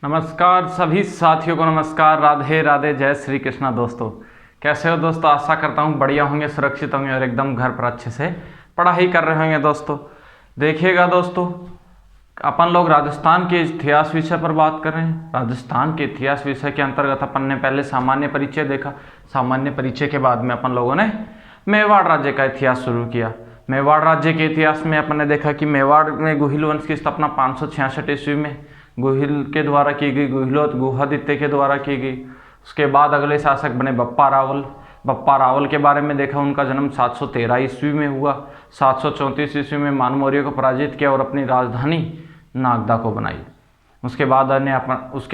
नमस्कार सभी साथियों को, नमस्कार, राधे राधे, जय श्री कृष्णा। दोस्तों कैसे हो दोस्तों? आशा करता हूँ बढ़िया होंगे, सुरक्षित होंगे और एकदम घर पर अच्छे से पढ़ाई कर रहे होंगे। दोस्तों देखिएगा दोस्तों, अपन लोग राजस्थान के इतिहास विषय पर बात कर रहे हैं। राजस्थान के इतिहास विषय के अंतर्गत अपन ने पहले सामान्य परिचय देखा। सामान्य परिचय के बाद में अपन लोगों ने मेवाड़ राज्य का इतिहास शुरू किया। मेवाड़ राज्य के इतिहास में अपन ने देखा कि मेवाड़ में गुहिल वंश की स्थापना 566 ईस्वी में गुहिल के द्वारा की गई, गुहिलोत गुहादित्य के द्वारा की गई। उसके बाद अगले शासक बने बप्पा रावल। बप्पा रावल के बारे में देखा, उनका जन्म 713 ईस्वी में हुआ। 734 ईस्वी में मान मौर्य को पराजित किया और अपनी राजधानी नागदा को बनाई। उसके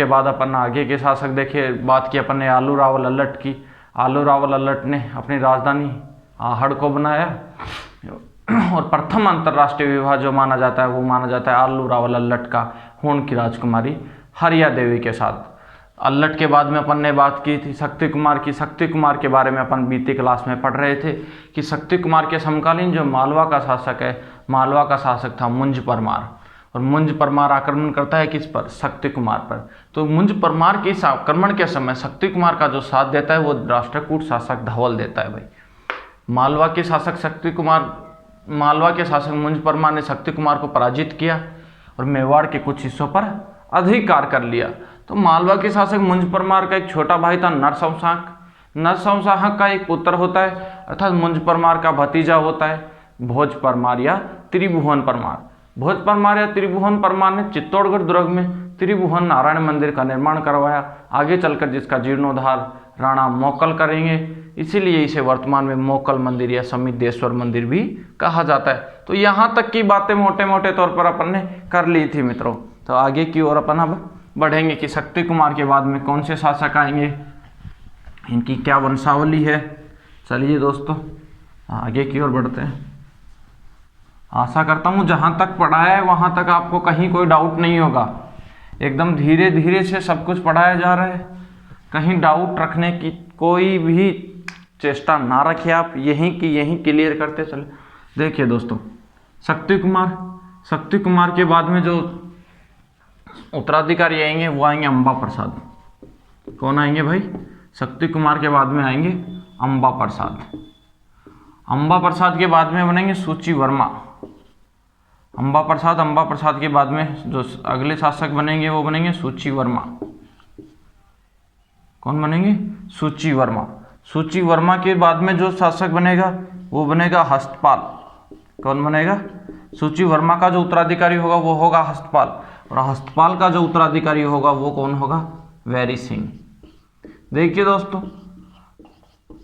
बाद अपन आगे के शासक देखे, बात की अपन ने आलू रावल अल्लट की। आलू रावल अल्लट ने अपनी राजधानी आहड़ को बनाया और प्रथम अंतर्राष्ट्रीय विवाह जो माना जाता है वो माना जाता है आलू रावल अल्लट का होंड की राजकुमारी हरिया देवी के साथ। अल्लट के बाद में अपन ने बात की थी शक्ति कुमार की। शक्ति कुमार के बारे में अपन बीती क्लास में पढ़ रहे थे कि शक्ति कुमार के समकालीन जो मालवा का शासक है, मालवा का शासक था मुंज परमार। और मुंज परमार आक्रमण करता है किस पर? शक्ति कुमार पर। तो मुंज परमार के इस आक्रमण के समय शक्ति कुमार का जो साथ देता है वो राष्ट्रकूट शासक धवल देता है। भाई मालवा के शासक मुंज परमार ने शक्ति कुमार को पराजित किया और मेवाड़ के कुछ हिस्सों पर अधिकार कर लिया। तो मालवा के शासक मुंज परमार का एक छोटा भाई था नरसंसाहक। नरसंसाहक का एक पुत्र होता है, अर्थात मुंज परमार का भतीजा होता है भोज परमार या त्रिभुवन परमार। भोज परमार या त्रिभुवन परमार ने चित्तौड़गढ़ दुर्ग में त्रिभुवन नारायण मंदिर का निर्माण करवाया, आगे चलकर जिसका जीर्णोद्धार राणा मोकल करेंगे, इसीलिए इसे वर्तमान में मोकल मंदिर या समिद्धेश्वर मंदिर भी कहा जाता है। तो यहाँ तक की बातें मोटे मोटे तौर पर अपन ने कर ली थी मित्रों। तो आगे की ओर अपन अब बढ़ेंगे कि शक्ति कुमार के बाद में कौन से शासक आएंगे, इनकी क्या वंशावली है। चलिए दोस्तों आगे की ओर बढ़ते हैं। आशा करता हूँ जहाँ तक पढ़ाया है वहाँ तक आपको कहीं कोई डाउट नहीं होगा। एकदम धीरे धीरे से सब कुछ पढ़ाया जा रहा है, कहीं डाउट रखने की कोई भी चेष्टा ना रखिए आप, यहीं की यहीं क्लियर करते चले। देखिए दोस्तों, शक्ति कुमार के बाद में जो उत्तराधिकारी आएंगे वो आएंगे अंबा प्रसाद। कौन आएंगे भाई? शक्ति कुमार के बाद में आएंगे अंबा प्रसाद। अंबा प्रसाद के बाद में बनेंगे सूची वर्मा। अंबा प्रसाद के बाद में जो अगले शासक बनेंगे वो बनेंगे सूची वर्मा। कौन बनेंगे? सूची वर्मा। सूची वर्मा के बाद में जो शासक बनेगा वो बनेगा हस्तपाल। कौन बनेगा? सूची वर्मा का जो उत्तराधिकारी होगा वो होगा हस्तपाल, और हस्तपाल का जो उत्तराधिकारी होगा वो कौन होगा? वैरी सिंह। देखिए दोस्तों,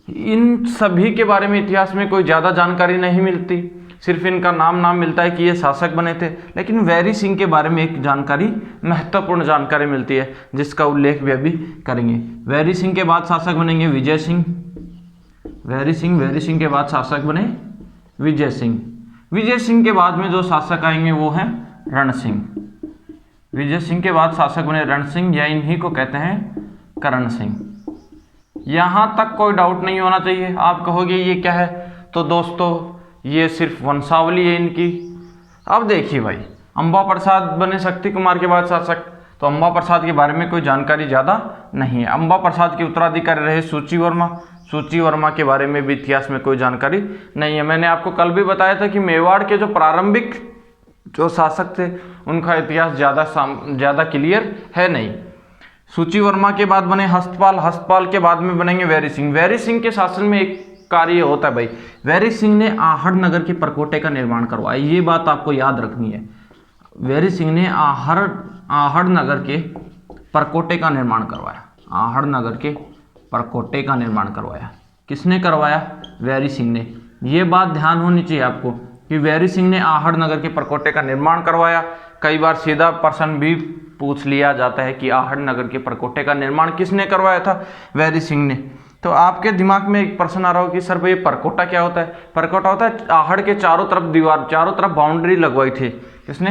इन सभी के बारे में इतिहास में कोई ज़्यादा जानकारी नहीं मिलती, सिर्फ इनका नाम मिलता है कि ये शासक बने थे। लेकिन वैरी सिंह के बारे में एक जानकारी, महत्वपूर्ण जानकारी मिलती है जिसका उल्लेख भी अभी करेंगे। वैरी सिंह के बाद शासक बनेंगे विजय सिंह। वैरी सिंह के बाद शासक बने विजय सिंह। विजय सिंह के बाद में जो शासक आएंगे वो हैं रण सिंह। विजय सिंह के बाद शासक बने रण सिंह, या इन्हीं को कहते हैं करण सिंह। यहाँ तक कोई डाउट नहीं होना चाहिए। आप कहोगे ये क्या है, तो दोस्तों ये सिर्फ वंशावली है इनकी। अब देखिए भाई, अंबा प्रसाद बने शक्ति कुमार के बाद शासक, तो अंबा प्रसाद के बारे में कोई जानकारी ज़्यादा नहीं है। अंबा प्रसाद के उत्तराधिकारी रहे सूची वर्मा। सूची वर्मा के बारे में भी इतिहास में कोई जानकारी नहीं है। मैंने आपको कल भी बताया था कि मेवाड़ के जो प्रारंभिक जो शासक थे उनका इतिहास ज़्यादा क्लियर है नहीं। सूची वर्मा के बाद बने हस्तपाल। हस्तपाल के बाद में बनेंगे वैरी सिंह। वैरी सिंह के शासन में एक कार्य होता है भाई, वैरी सिंह ने आहड़ नगर के परकोटे का निर्माण करवाया। ये बात आपको याद रखनी है। वैरी सिंह ने आहड़ नगर के परकोटे का निर्माण करवाया। आहड़ नगर के परकोटे का निर्माण करवाया। किसने करवाया? वैरी सिंह ने। ये बात ध्यान होनी चाहिए आपको कि वैरी सिंह ने आहड़ नगर के परकोटे का निर्माण करवाया। कई बार सीधा प्रश्न भी पूछ लिया जाता है कि आहड़ नगर के परकोटे का निर्माण किसने करवाया था? वैरी सिंह ने। तो आपके दिमाग में एक प्रश्न आ रहा हो कि सर भाई परकोटा क्या होता है? परकोटा होता है आहड़ के चारों तरफ बाउंड्री लगवाई थी। किसने?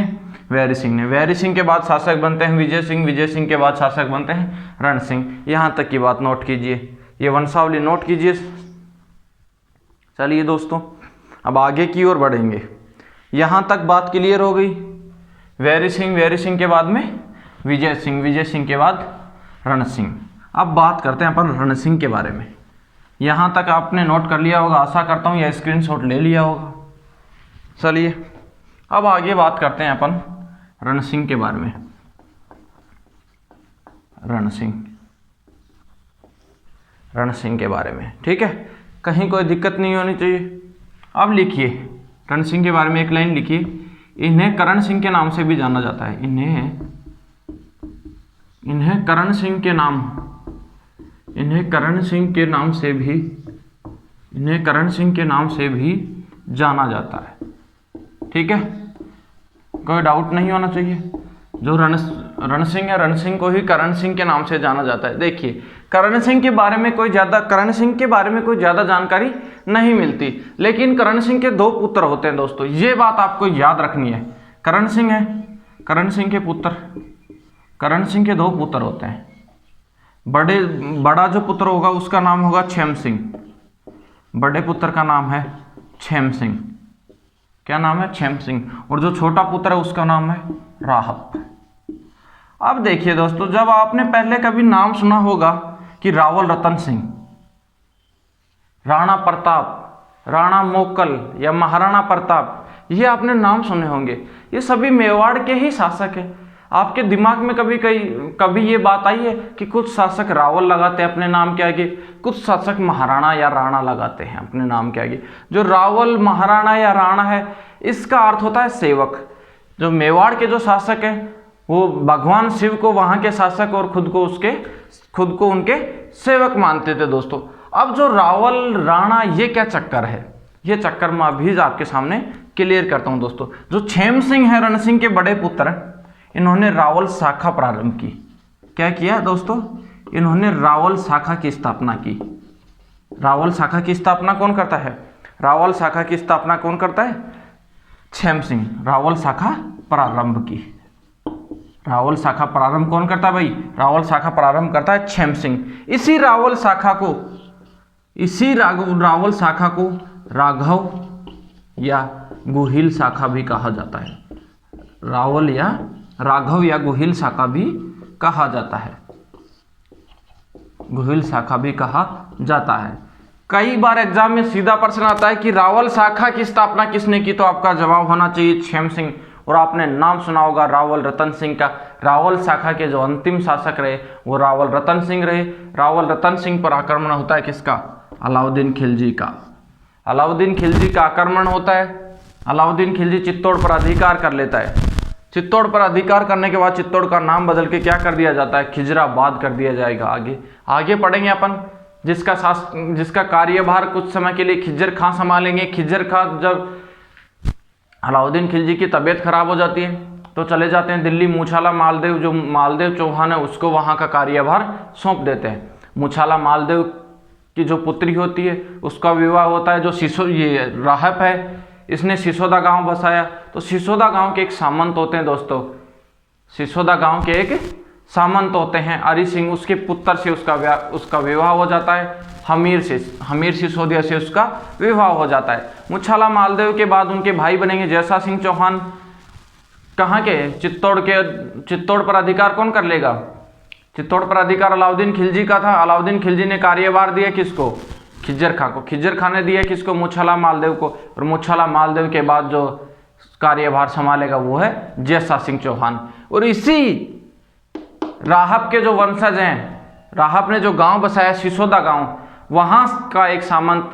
वैरी सिंह ने। वैरी सिंह के बाद शासक बनते हैं विजय सिंह। विजय सिंह के बाद शासक बनते हैं रण सिंह। यहाँ तक की बात नोट कीजिए, ये वंशावली नोट कीजिए। चलिए दोस्तों अब आगे की ओर बढ़ेंगे। यहाँ तक बात क्लियर हो गई। वैरी सिंह के बाद में विजय सिंह, विजय सिंह के बाद रण सिंह। अब बात करते हैं अपन रण सिंह के बारे में। यहाँ तक आपने नोट कर लिया होगा, आशा करता हूँ, या स्क्रीनशॉट ले लिया होगा। चलिए अब आगे बात करते हैं अपन रण सिंह के बारे में। रण सिंह के बारे में, ठीक है, कहीं कोई दिक्कत नहीं होनी चाहिए। अब लिखिए रण सिंह के बारे में एक लाइन लिखिए। इन्हें करण सिंह के नाम से भी जाना जाता है। इन्हें करण सिंह के नाम से भी जाना जाता है, ठीक है, कोई डाउट नहीं होना चाहिए। जो रण सिंह है, रण सिंह को ही करण सिंह के नाम से जाना जाता है। देखिए करण सिंह के बारे में कोई ज़्यादा जानकारी नहीं मिलती, लेकिन करण सिंह के 2 पुत्र होते हैं दोस्तों, ये बात आपको याद रखनी है। करण सिंह के 2 पुत्र होते हैं। बड़ा जो पुत्र होगा उसका नाम होगा छेम सिंह। बड़े पुत्र का नाम है छेम सिंह। क्या नाम है? छेम सिंह। और जो छोटा पुत्र है उसका नाम है राहप। अब देखिए दोस्तों, जब आपने पहले कभी नाम सुना होगा कि रावल रतन सिंह, राणा प्रताप, राणा मोकल या महाराणा प्रताप, ये आपने नाम सुने होंगे। ये सभी मेवाड़ के ही शासक हैं। आपके दिमाग में कभी ये बात आई है कि कुछ शासक रावल लगाते हैं अपने नाम के आगे, कुछ शासक महाराणा या राणा लगाते हैं अपने नाम के आगे। जो रावल, महाराणा या राणा है, इसका अर्थ होता है सेवक। जो मेवाड़ के जो शासक हैं वो भगवान शिव को वहाँ के शासक और खुद को उनके सेवक मानते थे दोस्तों। अब जो रावल, राणा, ये क्या चक्कर है, ये चक्कर मैं अभी आपके सामने क्लियर करता हूँ दोस्तों। जो छेम सिंह है, रण सिंह के बड़े पुत्र, इन्होंने रावल शाखा प्रारंभ की। क्या किया दोस्तों? इन्होंने रावल शाखा की स्थापना की। रावल शाखा की स्थापना कौन करता है? रावल शाखा की स्थापना कौन करता है? छेम सिंह। रावल शाखा प्रारंभ की। रावल शाखा प्रारंभ कौन करता है भाई? रावल शाखा प्रारंभ करता है छेम सिंह। इसी रावल शाखा को राघव या गुहिल शाखा भी कहा जाता है। राघव या गुहिल शाखा भी कहा जाता है। गुहिल शाखा भी कहा जाता है। कई बार एग्जाम में सीधा प्रश्न आता है कि रावल शाखा की स्थापना किसने की, तो आपका जवाब होना चाहिए छेम सिंह। और आपने नाम सुना होगा रावल रतन सिंह का। रावल शाखा के जो अंतिम शासक रहे वो रावल रतन सिंह रहे। रावल रतन सिंह पर आक्रमण होता है किसका? अलाउद्दीन खिलजी का। अलाउद्दीन खिलजी का आक्रमण होता है। अलाउद्दीन खिलजी चित्तौड़ पर अधिकार कर लेता है। चित्तौड़ पर अधिकार करने के बाद चित्तौड़ का नाम बदल के क्या कर दिया जाता है? खिजराबाद कर दिया जाएगा। आगे पढ़ेंगे अपन, जिसका कार्यभार कुछ समय के लिए खिज्जर खां संभालेंगे। खिज्जर खां, जब अलाउद्दीन खिलजी की तबीयत खराब हो जाती है तो चले जाते हैं दिल्ली। मूछाला मालदेव, जो मालदेव चौहान है, उसको वहाँ का कार्यभार सौंप देते हैं। मूछाला मालदेव की जो पुत्री होती है उसका विवाह होता है। जो ये राहप है, इसने सिसोदा गांव बसाया। तो सिसोदा गांव के एक सामंत होते हैं दोस्तों, सिसोदा गांव के एक सामंत होते हैं अरि सिंह। उसके पुत्र से उसका विवाह हो जाता है। हमीर सिसोदिया से उसका विवाह हो जाता है। मूछाला मालदेव के बाद उनके भाई बनेंगे जैसा सिंह चौहान। कहाँ के? चित्तौड़ पर अधिकार कौन कर लेगा? चित्तौड़ पर अधिकार अलाउद्दीन खिलजी का था। अलाउद्दीन खिलजी ने कार्यभार दिया किसको? खिज्जर खां को। खिज्जर खां ने दिया किसको? मूछाला मालदेव को। और मूछाला मालदेव के बाद जो कार्यभार संभालेगा वो है जैसा सिंह चौहान। और इसी राहप के जो वंशज हैं, राहप ने जो गांव बसाया सिसोदा गांव, वहां का एक सामंत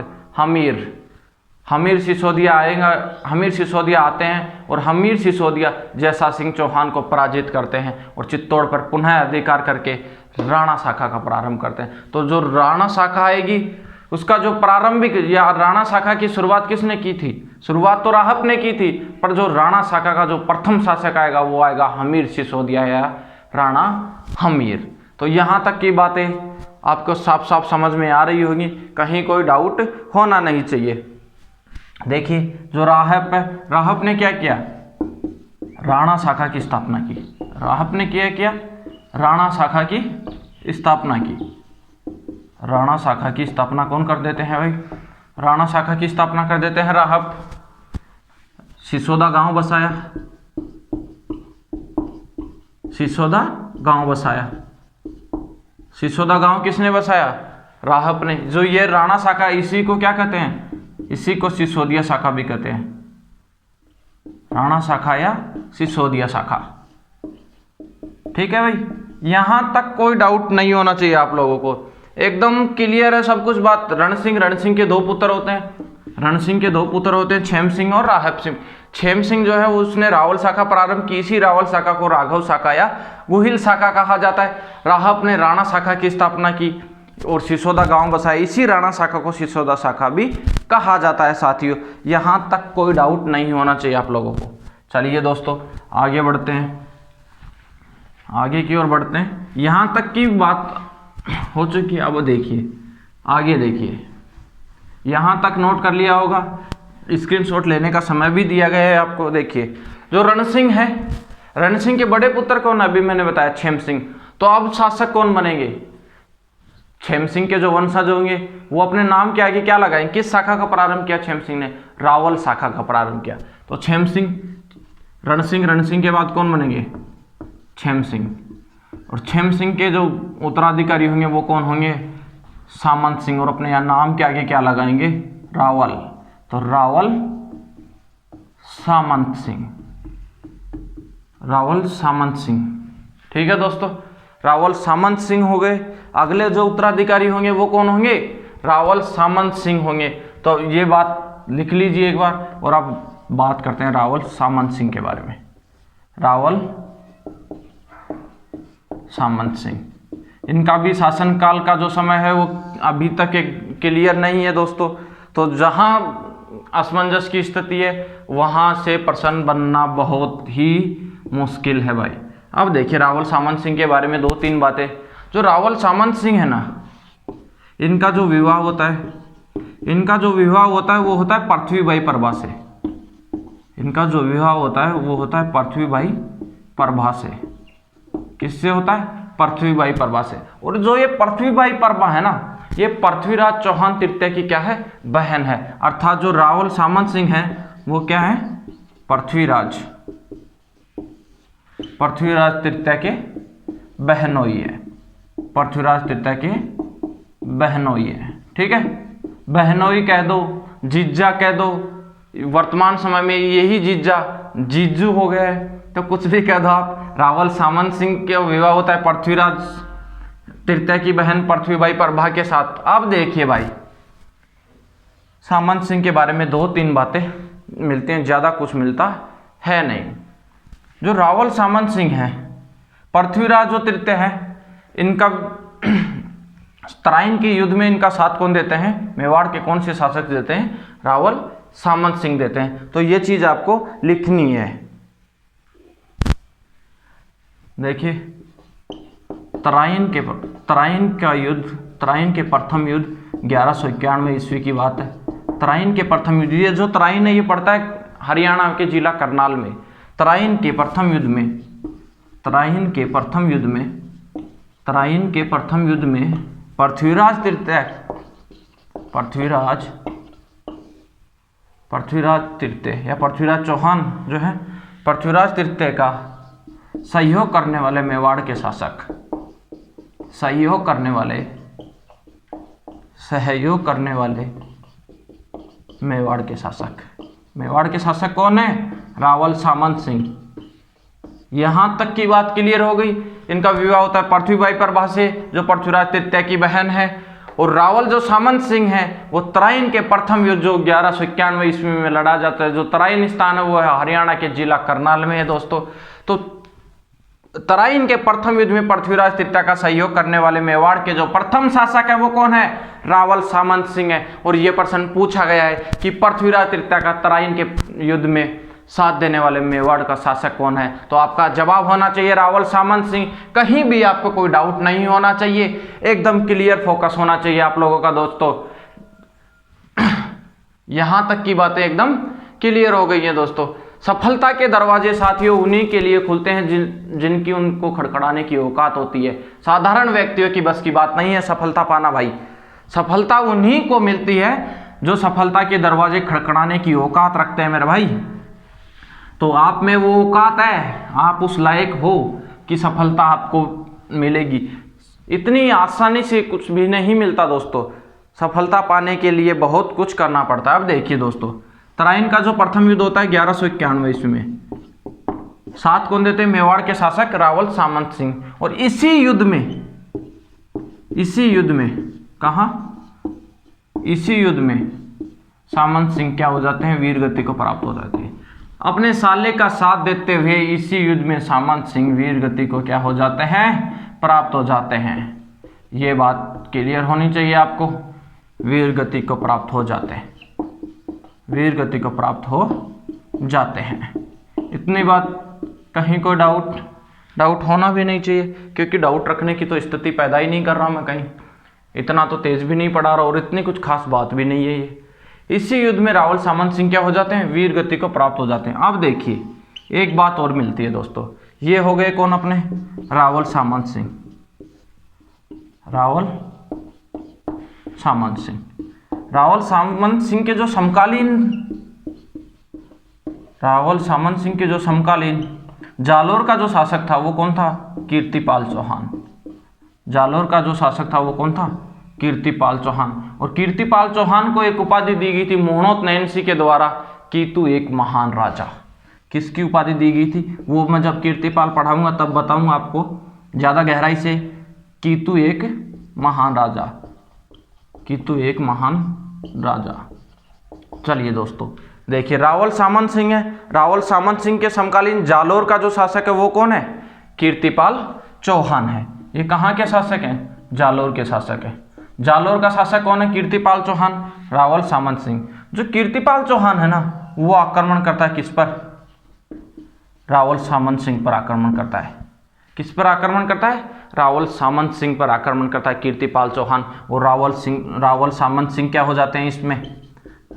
हमीर सिसोदिया आते हैं और हमीर सिसोदिया जैसा सिंह चौहान को पराजित करते हैं और चित्तौड़ पर पुनः अधिकार करके राणा शाखा का प्रारंभ करते हैं। तो जो राणा शाखा आएगी उसका जो प्रारंभिक या राणा शाखा की शुरुआत किसने की थी? शुरुआत तो राहप ने की थी, पर जो राणा शाखा का जो प्रथम शासक आएगा वो आएगा हमीर सिसोदिया या राणा हमीर। तो यहाँ तक की बातें आपको साफ साफ समझ में आ रही होगी, कहीं कोई डाउट होना नहीं चाहिए। देखिए जो राहप ने क्या किया? राणा शाखा की स्थापना की। राहप ने क्या राणा शाखा की स्थापना की। राणा शाखा की स्थापना कौन कर देते हैं भाई? राणा शाखा की स्थापना कर देते हैं राहप। सिसोदा गांव बसाया। सिसोदा गांव बसाया। सिसोदा गांव किसने बसाया? राहप ने। जो ये राणा शाखा, इसी को क्या कहते हैं? इसी को सिसोदिया शाखा भी कहते हैं, राणा शाखा या सिसोदिया शाखा। ठीक है भाई, यहां तक कोई डाउट नहीं होना चाहिए आप लोगों को, एकदम क्लियर है सब कुछ बात। रण सिंह के दो पुत्र होते हैं, रण सिंह के दो पुत्र होते हैं, छेम सिंह और राहप सिंह। छेम सिंह जो है उसने रावल शाखा प्रारंभ की, इसी रावल शाखा को राघव शाखा या गुहिल शाखा कहा जाता है। राहप ने राणा शाखा की स्थापना की और सिसोदा गांव बसाया, इसी राणा शाखा को सिसोदा शाखा भी कहा जाता है साथियों। यहां तक कोई डाउट नहीं होना चाहिए आप लोगों को। चलिए दोस्तों आगे बढ़ते हैं, आगे की ओर बढ़ते हैं। यहां तक की बात हो चुकी है, अब देखिए आगे देखिए। यहां तक नोट कर लिया होगा, स्क्रीनशॉट लेने का समय भी दिया गया है आपको। देखिए जो रण सिंह है, रण सिंह के बड़े पुत्र कौन? अभी मैंने बताया छेम सिंह। तो अब शासक कौन बनेंगे? छेम सिंह के जो वंशज होंगे वो अपने नाम के आगे क्या लगाएंगे? किस शाखा का प्रारंभ किया छेम सिंह ने? रावल शाखा का प्रारंभ किया। तो छेम सिंह, रण सिंह के बाद कौन बनेंगे? छेम सिंह। और छेम सिंह के जो उत्तराधिकारी होंगे वो कौन होंगे? सामंत सिंह। और अपने यहाँ नाम के आगे क्या लगाएंगे? रावल। तो रावल सामंत सिंह, रावल सामंत सिंह। ठीक है दोस्तों, रावल सामंत सिंह हो गए। अगले जो उत्तराधिकारी होंगे वो कौन होंगे? रावल सामंत सिंह होंगे। तो ये बात लिख लीजिए एक बार, और अब बात करते हैं रावल सामंत सिंह के बारे में। रावल सामंत सिंह, इनका भी शासनकाल का जो समय है वो अभी तक क्लियर नहीं है दोस्तों। तो जहां असमंजस की स्थिति है वहां से प्रश्न बनना बहुत ही मुश्किल है भाई। अब देखिए रावल सामंत सिंह के बारे में दो तीन बातें। जो रावल सामंत सिंह है ना, इनका जो विवाह होता है, वो होता है पृथ्वीबाई प्रभा से। इनका जो विवाह होता है वो होता है पृथ्वीबाई प्रभा से। किससे होता है? पृथ्वीबाई प्रभा से। और जो ये पृथ्वीबाई प्रभा है ना, ये पृथ्वीराज चौहान तृतीय की क्या है? बहन है। अर्थात जो रावल सामंत सिंह है वो क्या है? पृथ्वीराज तृतीय के बहनोई है। पृथ्वीराज तृतीय के बहनोई है। ठीक है, बहनोई कह दो, जीजा कह दो, वर्तमान समय में यही जीजू हो गए, तो कुछ भी कह दो आप। रावल सामंत सिंह के विवाह होता है पृथ्वीराज तृतीय की बहन पृथ्वीबाई प्रभा के साथ। अब देखिए भाई, सामंत सिंह के बारे में दो तीन बातें मिलती हैं, ज़्यादा कुछ मिलता है नहीं। जो रावल सामंत सिंह हैं, पृथ्वीराज जो तृतीय है, इनका तराइन के युद्ध में इनका साथ कौन देते हैं? मेवाड़ के कौन से शासक देते हैं? रावल सामंत सिंह देते हैं। तो ये चीज आपको लिखनी है। देखिए तराइन के प्रथम युद्ध 1191 ईस्वी की बात है। तराइन के प्रथम युद्ध, ये जो तराइन है ये पड़ता है हरियाणा के जिला करनाल में। तराइन के प्रथम युद्ध में पृथ्वीराज तृतीय या पृथ्वीराज चौहान जो है, पृथ्वीराज तृतीय का सहयोग करने वाले मेवाड़ के शासक, मेवाड़ के शासक कौन है? रावल सामंत सिंह। यहां तक की बात क्लियर हो गई। इनका विवाह होता है पृथ्वीबाई प्रभा से, जो पृथ्वीराज तृतीय की बहन है। और रावल जो सामंत सिंह है वो तराइन के प्रथम युद्ध जो 1191 ईस्वी में लड़ा जाता है, जो तराइन स्थान है वो है हरियाणा के जिला करनाल में है दोस्तों। तो तराइन के प्रथम युद्ध में पृथ्वीराज तृतीय का सहयोग करने वाले मेवाड़ के जो प्रथम शासक है वो कौन है? रावल सामंत सिंह है। और ये प्रश्न पूछा गया है कि पृथ्वीराज तृतीय का तराइन के युद्ध में साथ देने वाले मेवाड़ का शासक कौन है? तो आपका जवाब होना चाहिए रावल सामंत सिंह। कहीं भी आपको कोई डाउट नहीं होना चाहिए, एकदम क्लियर फोकस होना चाहिए आप लोगों का दोस्तों। यहां तक की बातें एकदम क्लियर हो गई हैं दोस्तों। सफलता के दरवाजे साथियों उन्हीं के लिए खुलते हैं जिनकी उनको खड़खड़ाने की औकात होती है। साधारण व्यक्तियों की बस की बात नहीं है सफलता पाना भाई। सफलता उन्हीं को मिलती है जो सफलता के दरवाजे खड़खड़ाने की औकात रखते हैं मेरे भाई। तो आप में वो औकात है, आप उस लायक हो की सफलता आपको मिलेगी। इतनी आसानी से कुछ भी नहीं मिलता दोस्तों, सफलता पाने के लिए बहुत कुछ करना पड़ता है। अब देखिए दोस्तों, तराइन का जो प्रथम युद्ध होता है 1191 ईस्वी में, साथ कौन देते हैं? मेवाड़ के शासक रावल सामंत सिंह। और इसी युद्ध में कहा, इसी युद्ध में सामंत सिंह क्या हो जाते हैं? वीर गति को प्राप्त हो जाते हैं। अपने साले का साथ देते हुए इसी युद्ध में सामंत सिंह वीर गति को क्या हो जाते हैं? प्राप्त हो जाते हैं। ये बात क्लियर होनी चाहिए आपको, वीर गति को प्राप्त हो जाते हैं, वीर गति को प्राप्त हो जाते हैं। इतनी बात, कहीं कोई डाउट होना भी नहीं चाहिए, क्योंकि डाउट रखने की तो स्थिति पैदा ही नहीं कर रहा मैं कहीं, इतना तो तेज भी नहीं पढ़ा रहा और इतनी कुछ खास बात भी नहीं है ये। इसी युद्ध में रावल सामंत सिंह क्या हो जाते हैं? वीर गति को प्राप्त हो जाते हैं। अब देखिए एक बात और मिलती है दोस्तों, ये हो गए कौन? अपने रावल सामंत सिंह, रावल सामंत सिंह। रावल सामंत सिंह के जो समकालीन जालोर का जो शासक था वो कौन था? कीर्तिपाल चौहान। जालोर का जो शासक था वो कौन था? कीर्तिपाल चौहान। और कीर्तिपाल चौहान को एक उपाधि दी गई थी मोहनोत नैन्सी के द्वारा कि तू एक महान राजा। किसकी उपाधि दी गई थी वो मैं जब कीर्तिपाल पढ़ाऊंगा तब बताऊंगा आपको ज़्यादा गहराई से, कि तू एक महान राजा, कि तू एक महान राजा। चलिए दोस्तों देखिए, रावल सामंत सिंह है, रावल सामंत सिंह के समकालीन जालोर का जो शासक है वो कौन है? कीर्तिपाल चौहान है। ये कहाँ के शासक हैं? जालोर के शासक हैं। जालोर का शासक कौन है? कीर्तिपाल चौहान, रावल सामंत सिंह। जो कीर्तिपाल चौहान है ना, वो आक्रमण करता है किस पर? रावल सामंत सिंह पर आक्रमण करता है। किस पर आक्रमण करता है? रावल सामंत सिंह पर आक्रमण करता है कीर्तिपाल चौहान। और रावल सामंत सिंह क्या हो जाते हैं? इसमें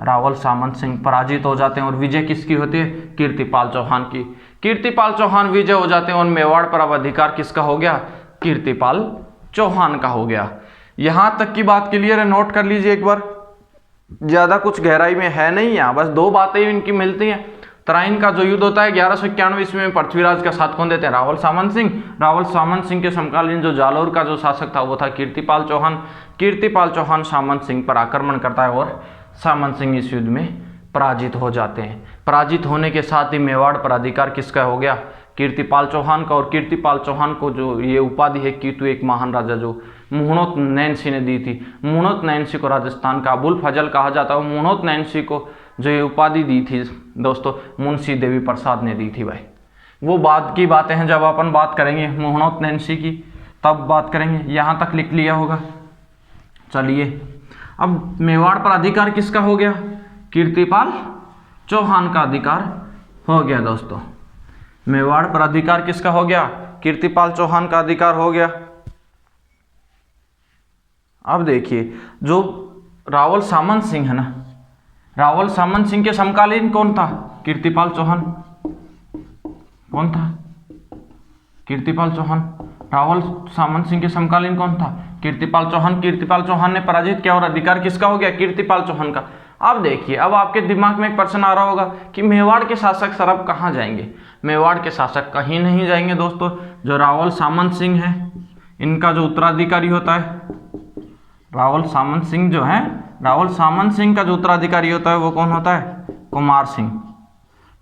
रावल सामंत सिंह पराजित हो जाते हैं। और विजय किसकी होती है? कीर्तिपाल चौहान की। कीर्तिपाल चौहान विजय हो जाते हैं और मेवाड़ पर अब अधिकार किसका हो गया? कीर्तिपाल चौहान का हो गया। यहां तक की बात क्लियर है, नोट कर लीजिए एक बार, ज्यादा कुछ गहराई में है नहीं, यहाँ बस दो बातें इनकी मिलती हैं। तराइन का जो युद्ध होता है 1191 ईस्वी में, पृथ्वीराज का साथ कौन देते हैं? रावल सामंत सिंह। रावल सामंत सिंह के समकालीन जो जालोर का जो शासक था वो था कीर्तिपाल चौहान। कीर्तिपाल चौहान सामंत सिंह पर आक्रमण करता है और सामंत सिंह इस युद्ध में पराजित हो जाते हैं। पराजित होने के साथ ही मेवाड़ पर अधिकार किसका हो गया? कीर्तिपाल चौहान का। और कीर्तिपाल चौहान को जो ये उपाधि है कि तू एक महान राजा, जो मोहनोत नैन्सी ने दी थी, मोहनोत नैन्सी को राजस्थान का अबुल फजल कहा जाता है। मोहनोत नैन्सी को जो ये उपाधि दी थी दोस्तों, मुंशी देवी प्रसाद ने दी थी भाई। वो बाद की बातें हैं, जब अपन बात करेंगे मोहनोत नैन्सी की तब बात करेंगे। यहाँ तक लिख लिया होगा। चलिए अब मेवाड़ पर अधिकार किसका हो गया? कीर्तिपाल चौहान का अधिकार हो गया दोस्तों। मेवाड़ पर अधिकार किसका हो गया? कीर्तिपाल चौहान का अधिकार हो गया। अब देखिए जो रावल सामंत सिंह है ना, रावल सामंत सिंह के समकालीन कौन था? कीर्तिपाल चौहान। कौन था? कीर्तिपाल चौहान। रावल सामंत सिंह के समकालीन कौन था? कीर्तिपाल चौहान। कीर्तिपाल चौहान ने पराजित किया और अधिकार किसका हो गया? कीर्तिपाल चौहान का। अब देखिए, अब आपके दिमाग में एक प्रश्न आ रहा होगा कि मेवाड़ के शासक सर अब कहाँ जाएंगे? मेवाड़ के शासक कहीं नहीं जाएंगे दोस्तों। जो रावल सामंत सिंह है, इनका जो उत्तराधिकारी होता है, रावल सामंत सिंह जो है, रावल सामंत सिंह का जो उत्तराधिकारी होता है वो कौन होता है? कुमार सिंह।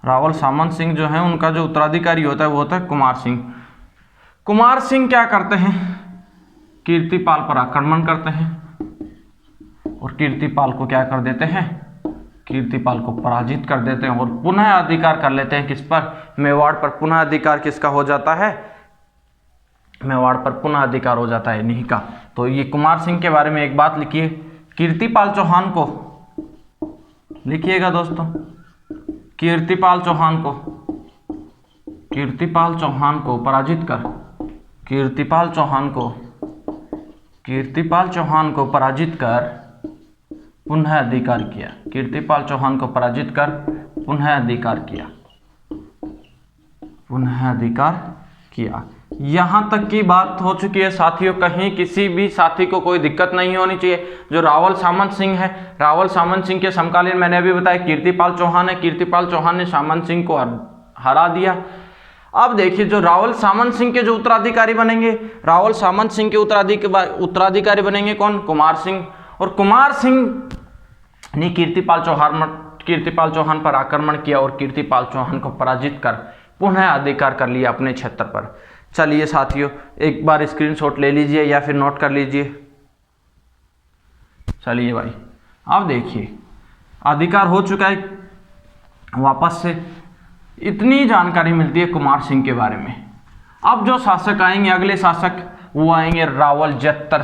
रावल सामंत सिंह जो है उनका जो उत्तराधिकारी होता है वो होता है कुमार सिंह। कुमार सिंह क्या करते हैं? कीर्तिपाल पर आक्रमण करते हैं और कीर्तिपाल को क्या कर देते हैं? कीर्तिपाल को पराजित कर देते हैं और पुनः अधिकार कर लेते हैं किस पर? मेवाड़ पर पुनः अधिकार किसका हो जाता है? मेवाड़ पर पुनः अधिकार हो जाता है इन्हीं का। तो ये कुमार सिंह के बारे में एक बात लिखिए, कीर्तिपाल चौहान को लिखिएगा दोस्तों, कीर्तिपाल चौहान को, कीर्तिपाल चौहान को पराजित कर, कीर्तिपाल चौहान को, कीर्तिपाल चौहान को पराजित कर पुनः अधिकार किया। कीर्तिपाल चौहान को पराजित कर पुनः अधिकार किया, पुनः अधिकार किया। यहां तक की बात हो चुकी है साथियों, कहीं किसी भी साथी को कोई दिक्कत नहीं होनी चाहिए। जो रावल सामंत सिंह है, रावल सामंत सिंह के समकालीन मैंने अभी बताया कीर्तिपाल चौहान है। कीर्तिपाल चौहान ने सामंत सिंह को हरा दिया। अब देखिए जो रावल सामंत सिंह के जो उत्तराधिकारी बनेंगे, रावल सामंत सिंह के उत्तराधिकारी बनेंगे कौन? कुमार सिंह। और कुमार सिंह ने कीर्तिपाल चौहान पर आक्रमण किया और कीर्तिपाल चौहान को पराजित कर पुनः अधिकार कर लिया अपने क्षेत्र पर। चलिए साथियों, एक बार स्क्रीनशॉट ले लीजिए या फिर नोट कर लीजिए। चलिए भाई, अब देखिए अधिकार हो चुका है वापस से। इतनी जानकारी मिलती है कुमार सिंह के बारे में। अब जो शासक आएंगे, अगले शासक, वो आएंगे रावल जेत्तर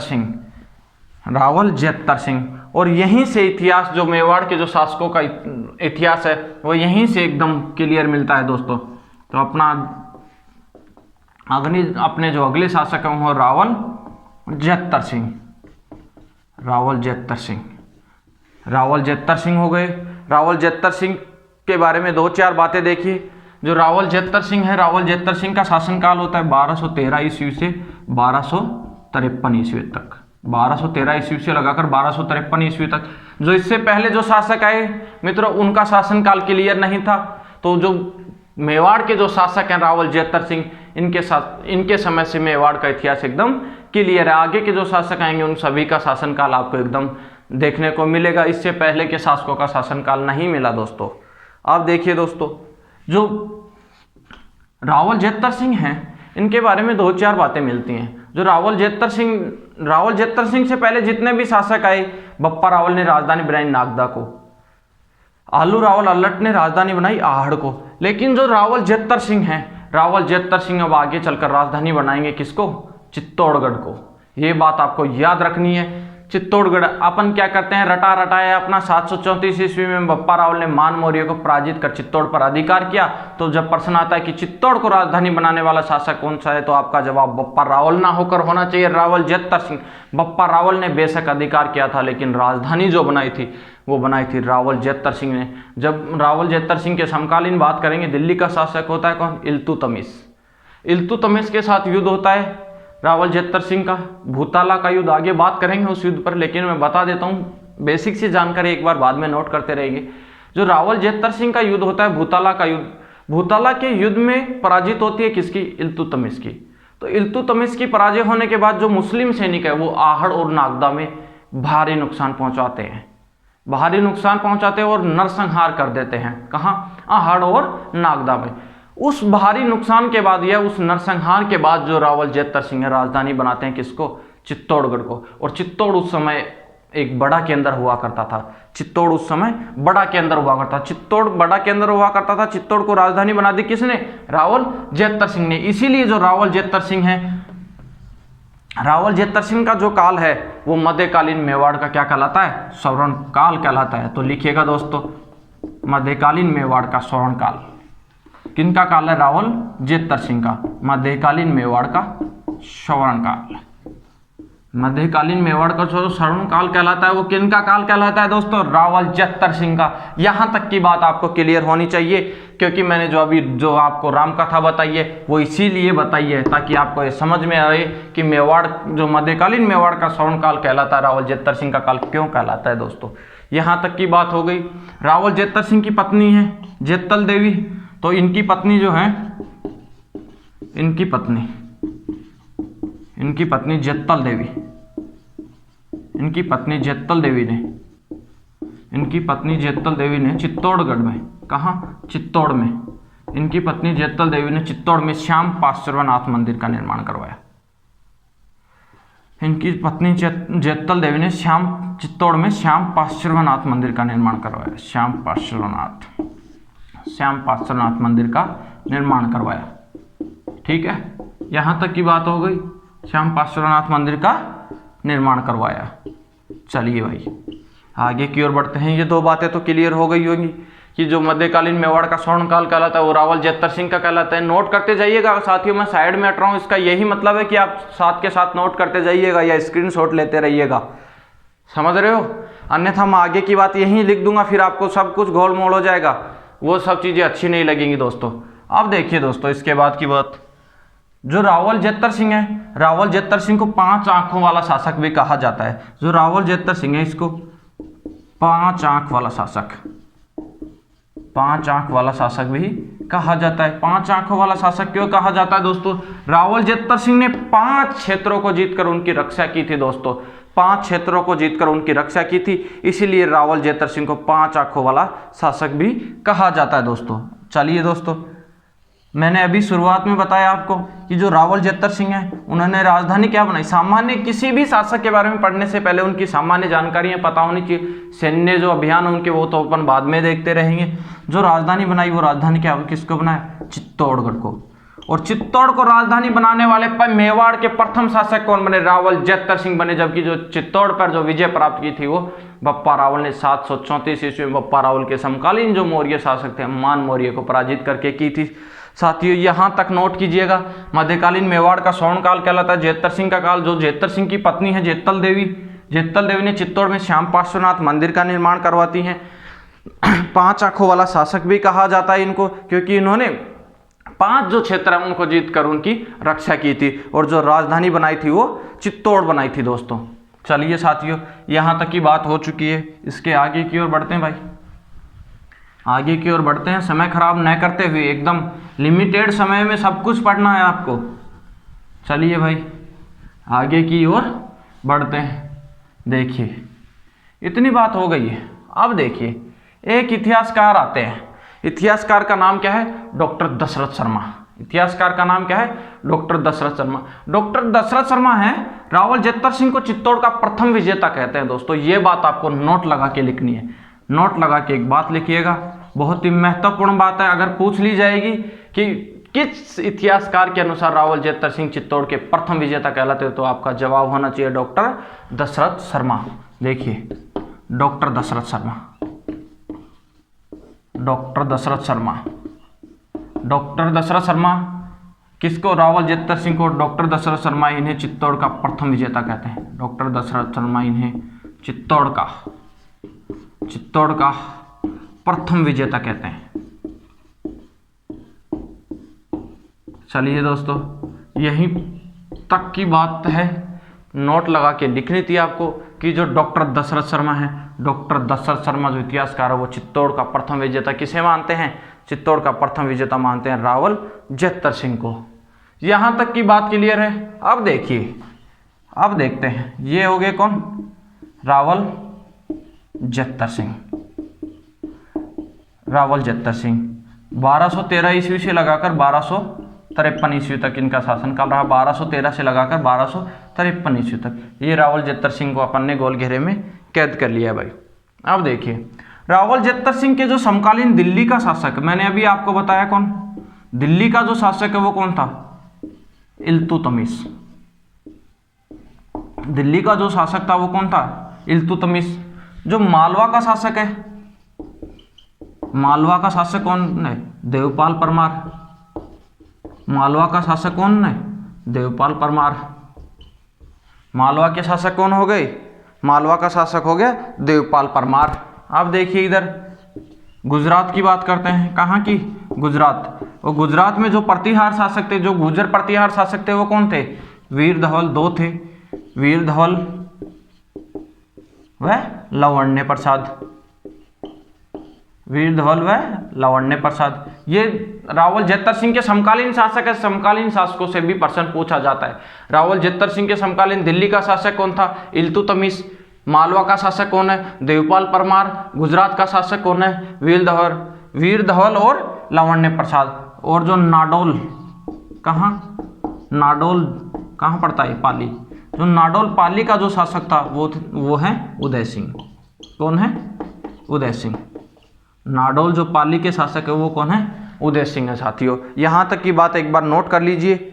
सिंह। और यहीं से इतिहास, जो मेवाड़ के जो शासकों का इतिहास है, वो यहीं से एकदम क्लियर मिलता है दोस्तों। तो अपने जो अगले शासक हैं वो रावल जेत्तर सिंह हो गए। रावल जेत्तर सिंह के बारे में 2-4 बातें देखिए। जो रावल जेत्तर सिंह है, रावल जेत्तर सिंह का शासनकाल होता है 1213 ईस्वी से 1253 ईस्वी तक। 1213 ईस्वी से लगाकर 1253 ईस्वी तक। जो इससे पहले जो शासक आए मित्रों, उनका शासनकाल क्लियर नहीं था। तो जो मेवाड़ के जो शासक हैं रावल जेत्तर सिंह, इनके समय से मेवाड़ का इतिहास एकदम क्लियर है। आगे के जो शासक आएंगे उन सभी का शासनकाल आपको एकदम देखने को मिलेगा। इससे पहले के शासकों का शासनकाल नहीं मिला दोस्तों। अब देखिए दोस्तों, जो रावल जेत्तर सिंह हैं, इनके बारे में 2-4 बातें मिलती हैं। जो रावल जेत्तर सिंह से पहले जितने भी शासक आए, बप्पा रावल ने राजधानी बनाई नागदा को, आलू रावल अल्लट ने राजधानी बनाई आहड़ को। लेकिन जो रावल जेत्तर सिंह हैं, रावल जेत्तर सिंह अब आगे चलकर राजधानी बनाएंगे किसको? चित्तौड़गढ़ को। ये बात आपको याद रखनी है। चित्तौड़गढ़ अपन क्या करते हैं, रटा रटाया अपना 734 ईस्वी में बप्पा रावल ने मान मौर्य को पराजित कर चित्तौड़ पर अधिकार किया। तो जब प्रश्न आता है कि चित्तौड़ को राजधानी बनाने वाला शासक कौन सा है, तो आपका जवाब बप्पा रावल ना होकर होना चाहिए रावल जेत्तर सिंह। बप्पा रावल ने बेशक अधिकार किया था, लेकिन राजधानी जो बनाई थी वो बनाई थी रावल जेत्तर सिंह ने। जब रावल जेत्तर सिंह के समकालीन बात करेंगे, दिल्ली का शासक होता है कौन? इल्तुतमिश के साथ युद्ध होता है रावल जेत्तर सिंह का। भूताला का युद्ध, आगे बात करेंगे उस युद्ध पर, लेकिन मैं बता देता हूँ, बेसिक सी जानकारी एक बार बाद में नोट करते रहेंगे। जो रावल जेत्तर सिंह का युद्ध होता है भूताला का युद्ध, भूताला के युद्ध में पराजित होती है किसकी? इल्तुतमिश की। तो इल्तुतमिश की पराजय होने के बाद जो मुस्लिम सैनिक है वो आहड़ और नागदा में भारी नुकसान पहुंचाते हैं और नरसंहार कर देते हैं। कहाँ? आहड़ और नागदा में। उस भारी नुकसान के बाद या उस नरसंहार के बाद जो रावल जेत्तर सिंह राजधानी बनाते हैं किसको? चित्तौड़गढ़ को। और चित्तौड़ उस समय एक बड़ा केंद्र हुआ करता था। चित्तौड़ बड़ा केंद्र हुआ करता था। चित्तौड़ को राजधानी बना दी किसने? रावल जेत्तर सिंह ने। इसीलिए जो रावल जेत्तर सिंह है, रावल जेत्तर सिंह का जो काल है वो मध्यकालीन मेवाड़ का क्या कहलाता है? स्वर्ण काल कहलाता है। तो लिखिएगा दोस्तों, मध्यकालीन मेवाड़ का स्वर्ण काल। किनका काल है? रावल जेत्तर सिंह का। मध्यकालीन मेवाड़ का स्वर्ण काल। मध्यकालीन मेवाड़ का जो स्वर्ण काल कहलाता है वो किनका काल कहलाता है दोस्तों? रावल जेत्तर सिंह का। यहां तक की बात आपको क्लियर होनी चाहिए, क्योंकि मैंने जो आपको रामकथा बताई है वो इसीलिए बताई है ताकि आपको ये समझ में आए कि मेवाड़, जो मध्यकालीन मेवाड़ का स्वर्ण काल कहलाता है, रावल जेत्तर सिंह का काल क्यों कहलाता है दोस्तों। यहां तक की बात हो गई। रावल जेत्तर सिंह की पत्नी है जेत्तल देवी। तो इनकी पत्नी जो है, इनकी पत्नी जेत्तल देवी, इनकी पत्नी जेत्तल देवी ने चित्तौड़गढ़ में, कहाँ? चित्तौड़ में, इनकी पत्नी जेत्तल देवी ने चित्तौड़ में श्याम पार्श्वनाथ मंदिर का निर्माण करवाया। इनकी पत्नी जेत्तल देवी ने चित्तौड़ में श्याम पार्श्वनाथ मंदिर का निर्माण करवाया। श्याम पार्श्वनाथ मंदिर का निर्माण करवाया। ठीक है, यहां तक की बात हो गई। श्याम पार्श्वनाथ मंदिर का निर्माण करवाया। चलिए भाई आगे की ओर बढ़ते हैं। ये 2 बातें तो क्लियर हो गई होंगी कि जो मध्यकालीन मेवाड़ का स्वर्ण काल कहलाता है वो रावल जेत्तर सिंह का कहलाता है। नोट करते जाइएगा साथियों, मैं साइड में हट रहा हूँ, इसका यही मतलब है कि आप साथ के साथ नोट करते जाइएगा या स्क्रीनशॉट लेते रहिएगा। समझ रहे हो? अन्यथा मैं आगे की बात यहीं लिख दूंगा, फिर आपको सब कुछ गोल मोल हो जाएगा, वो सब चीजें अच्छी नहीं लगेंगी दोस्तों। अब देखिए दोस्तों, इसके बाद की बात, जो रावल जेत्तर सिंह है, रावल जेत्तर सिंह को 5 आंखों वाला शासक भी कहा जाता है। जो रावल जेत्तर सिंह है इसको 5 आंख वाला शासक 5 आंख वाला शासक भी कहा जाता है। 5 आंखों वाला शासक क्यों कहा जाता है दोस्तों? रावल जेत्तर सिंह ने 5 क्षेत्रों को जीतकर उनकी रक्षा की थी दोस्तों, 5 क्षेत्रों को जीतकर उनकी रक्षा की थी, इसीलिए रावल जेत्तर सिंह को 5 आंखों वाला शासक भी कहा जाता है दोस्तों। चलिए दोस्तों, मैंने अभी शुरुआत में बताया आपको कि जो रावल जेत्तर सिंह है उन्होंने राजधानी क्या बनाई। सामान्य किसी भी शासक के बारे में पढ़ने से पहले उनकी सामान्य जानकारियां पता होनी चाहिए। सैन्य जो अभियान उनके वो तो अपन बाद में देखते रहेंगे। जो राजधानी बनाई वो राजधानी क्या किसको बनाया? चित्तौड़गढ़ को। और चित्तौड़ को राजधानी बनाने वाले मेवाड़ के प्रथम शासक कौन बने? रावल जेत्तर सिंह बने। जबकि जो चित्तौड़ पर जो विजय प्राप्त की थी वो बप्पा रावल ने 734 ईस्वी में बप्पा रावल के समकालीन जो मौर्य शासक थे मान मौर्य को पराजित करके की थी। साथियों यहां तक नोट कीजिएगा, मध्यकालीन मेवाड़ का स्वर्णकाल कहलाता है जेत्तर सिंह का काल। जो जेत्तर सिंह की पत्नी है जेत्तल देवी ने चित्तौड़ में श्याम पार्श्वनाथ मंदिर का निर्माण करवाती हैं। 5 आंखों वाला शासक भी कहा जाता है इनको, क्योंकि इन्होंने 5 जो क्षेत्र है उनको जीत कर उनकी रक्षा की थी और जो राजधानी बनाई थी वो चित्तौड़ बनाई थी दोस्तों। चलिए साथियों, यहां तक की बात हो चुकी है, इसके आगे की ओर बढ़ते हैं भाई, आगे की ओर बढ़ते हैं। समय खराब न करते हुए एकदम लिमिटेड समय में सब कुछ पढ़ना है आपको। चलिए भाई आगे की ओर बढ़ते हैं। देखिए इतनी बात हो गई है, अब देखिए एक इतिहासकार आते हैं। इतिहासकार का नाम क्या है? डॉक्टर दशरथ शर्मा। इतिहासकार का नाम क्या है? डॉक्टर दशरथ शर्मा। डॉक्टर दशरथ शर्मा है रावल जेत्तर सिंह को चित्तौड़ का प्रथम विजेता कहते हैं दोस्तों। ये बात आपको नोट लगा के लिखनी है, नोट लगा के एक बात लिखिएगा, बहुत ही महत्वपूर्ण बात है। अगर पूछ ली जाएगी कि किस इतिहासकार के अनुसार रावल जेत्तर सिंह चित्तौड़ के प्रथम विजेता कहलाते हैं, तो आपका जवाब होना चाहिए डॉक्टर दशरथ शर्मा। देखिए doctor Dasharath Sharma, doctor Dasharath Sharma, doctor Dasharath Sharma किसको? रावल जेत्तर सिंह को डॉक्टर दशरथ शर्मा इन्हें चित्तौड़ का प्रथम विजेता कहते हैं। डॉक्टर दशरथ शर्मा इन्हें चित्तौड़ का प्रथम विजेता कहते हैं। चलिए दोस्तों यहीं तक की बात है, नोट लगा के लिखनी थी आपको कि जो डॉक्टर दशरथ शर्मा है, डॉक्टर दशरथ शर्मा जो इतिहासकार है वो चित्तौड़ का प्रथम विजेता किसे मानते हैं? चित्तौड़ का प्रथम विजेता मानते हैं रावल जेत्तर सिंह को। यहां तक की बात क्लियर है। अब देखिए, अब देखते हैं ये हो गए कौन? रावल जेत्तर सिंह। रावल जेत्तर सिंह 1213 ईस्वी से लगाकर 1253 ईस्वी तक इनका शासनकाल रहा। 1213 से लगाकर 1253 ईस्वी तक ये रावल जेत्तर सिंह को अपन ने गोल घेरे में कैद कर लिया भाई। अब देखिए रावल जेत्तर सिंह के जो समकालीन दिल्ली का शासक, मैंने अभी आपको बताया कौन? दिल्ली का जो शासक है वो कौन था? इल्तुतमिश। दिल्ली का जो शासक था वो कौन था? इल्तुतमिश। जो मालवा का शासक है, मालवा का शासक कौन है? देवपाल परमार। मालवा का शासक कौन है? देवपाल परमार। मालवा के शासक कौन हो गए? मालवा का शासक हो गया देवपाल परमार। अब देखिए इधर गुजरात की बात करते हैं। कहाँ की? गुजरात। और गुजरात में जो प्रतिहार शासक थे, जो गुर्जर प्रतिहार शासक थे वो कौन थे? वीर धवल 2 थे, वीर धवल व लावण्य प्रसाद। वीर धवल व लावण्य प्रसाद ये रावल जेत्तर सिंह के समकालीन शासक है। समकालीन शासकों से भी प्रश्न पूछा जाता है। रावल जेत्तर सिंह के समकालीन दिल्ली का शासक कौन था? इल्तुतमिश। मालवा का शासक कौन है? देवपाल परमार। गुजरात का शासक कौन है? वीर धवल और लावण्य प्रसाद। और जो नाडोल, कहाँ? नाडोल कहाँ पड़ता है? पाली। जो नाडोल पाली का जो शासक था वो है उदय सिंह। कौन है? उदय सिंह। नाडोल जो पाली के शासक है वो कौन है? उदय सिंह है साथियों। यहां तक की बात एक बार नोट कर लीजिए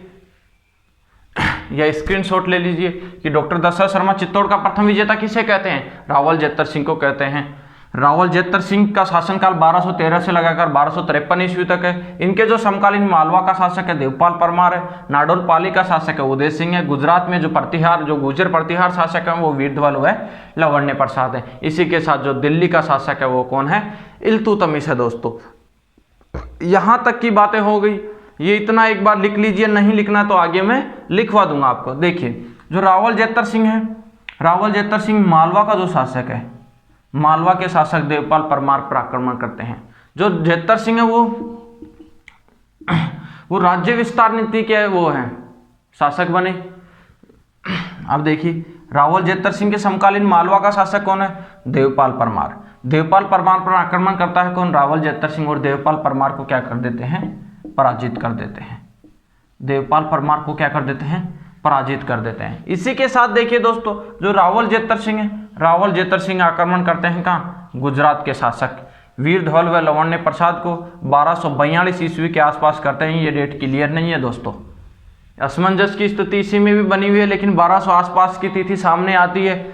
या स्क्रीनशॉट ले लीजिए कि डॉक्टर दशरथ शर्मा चित्तौड़ का प्रथम विजेता किसे कहते हैं? रावल जेत्तर सिंह को कहते हैं। रावल जेत्तर सिंह का शासनकाल 1213 से लगाकर 1253 ईस्वी तक है। इनके जो समकालीन मालवा का शासक है देवपाल परमार है। नाडोल पाली का शासक है उदय सिंह है। गुजरात में जो प्रतिहार, जो गुर्जर प्रतिहार शासक है वो वीर धवल व लावण्य प्रसाद है। इसी के साथ जो दिल्ली का शासक है वो कौन है? इल्तुतमिश है दोस्तों। यहां तक की बातें हो गई। ये इतना एक बार लिख लीजिए, नहीं लिखना तो आगे मैं लिखवा दूंगा आपको। देखिए जो रावल जेत्तर सिंह है, रावल जेत्तर सिंह मालवा का जो शासक है, मालवा के शासक देवपाल परमार पर आक्रमण करते हैं। जो जेतर सिंह है वो राज्य विस्तार नीति के वो हैं शासक बने। अब देखिए रावल जेतर सिंह के समकालीन मालवा का शासक कौन है? देवपाल परमार। देवपाल परमार पर आक्रमण करता है कौन? रावल जेतर सिंह, और देवपाल परमार को क्या कर देते हैं? पराजित कर देते हैं। देवपाल परमार को क्या कर देते हैं? पराजित कर देते हैं। इसी के साथ देखिए दोस्तों, जो रावल जेतर सिंह है, रावल जेतर सिंह आक्रमण करते हैं कहाँ? गुजरात के शासक वीर धवल व लावण्य प्रसाद को 1242 ईस्वी के आसपास करते हैं। ये डेट क्लियर नहीं है दोस्तों, असमंजस की स्थिति इसी में भी बनी हुई है, लेकिन 1200 आसपास की तिथि सामने आती है।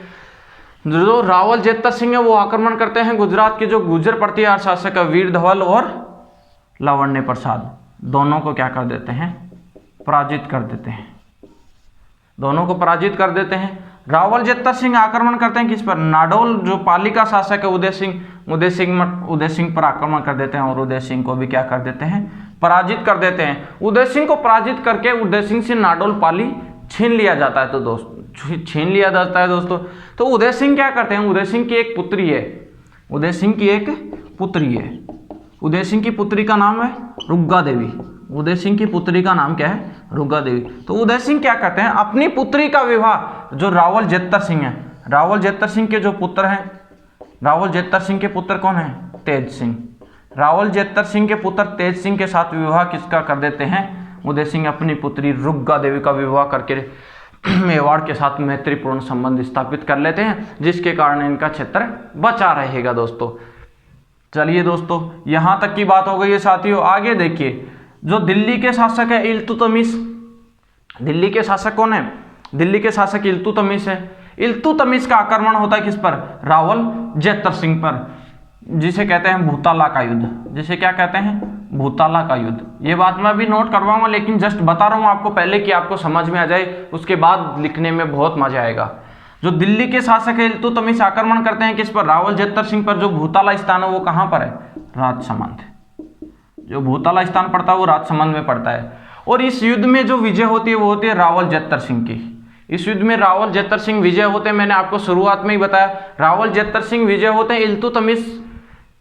जो रावल जेतर सिंह है वो आक्रमण करते हैं गुजरात के जो गुर्जर प्रतिहार शासक है वीर धवल और लावण्य प्रसाद, दोनों को क्या कर देते हैं? पराजित कर देते हैं। दोनों को पराजित कर देते हैं। रावल जेतर सिंह आक्रमण करते हैं किस पर? नाडोल जो पाली का शासक है उदय सिंह पर आक्रमण कर देते हैं, और उदय सिंह को भी क्या कर देते हैं? पराजित कर देते हैं। उदय सिंह को पराजित करके उदय सिंह से नाडोल पाली छीन लिया जाता है। तो छीन लिया जाता है दोस्तों। तो उदय सिंह क्या करते हैं? उदय सिंह की एक पुत्री है। उदय सिंह की एक पुत्री है। उदय सिंह की पुत्री का नाम है रुग्गा देवी। उदय सिंह की पुत्री का नाम क्या है? रुग्गा देवी। तो उदय सिंह क्या करते हैं? अपनी पुत्री का विवाह जो रावल जेतर सिंह है, रावल जेतर सिंह के जो पुत्र हैं, रावल जेतर सिंह के पुत्र कौन है? तेज सिंह। रावल जेतर सिंह के पुत्र तेज सिंह के साथ विवाह किसका कर देते हैं? उदय सिंह अपनी पुत्री रुग्गा देवी का विवाह करके मेवाड़ के साथ मैत्रीपूर्ण संबंध स्थापित कर लेते हैं, जिसके कारण इनका क्षेत्र बचा रहेगा दोस्तों। चलिए दोस्तों, यहां तक की बात हो गई है साथियों। आगे देखिए, जो दिल्ली के शासक है इल्तुतमिश। दिल्ली के शासक कौन है? दिल्ली के शासक इल्तुतमिश है। इल्तुतमिश का आक्रमण होता है किस पर? रावल जेतर सिंह पर, जिसे कहते हैं भूताला का युद्ध। जिसे क्या कहते हैं? भूताला का युद्ध। ये बात मैं भी नोट करवाऊंगा, लेकिन जस्ट बता रहा हूं आपको पहले कि आपको समझ में आ जाए, उसके बाद लिखने में बहुत मजा आएगा। जो दिल्ली के शासक है इल्तुतमिश आक्रमण करते हैं किस पर? रावल जेतर सिंह पर। जो भूताला स्थान है वो कहां पर है? राजसमंद। जो भूताला स्थान पड़ता है वो राजसमंद में पड़ता है। और इस युद्ध में जो विजय होती है वो होती है रावल जेतर सिंह की। इस युद्ध में रावल जेतर सिंह विजय होते हैं। मैंने आपको शुरुआत में ही बताया, रावल जेतर सिंह विजय होते हैं, इल्तुतमिश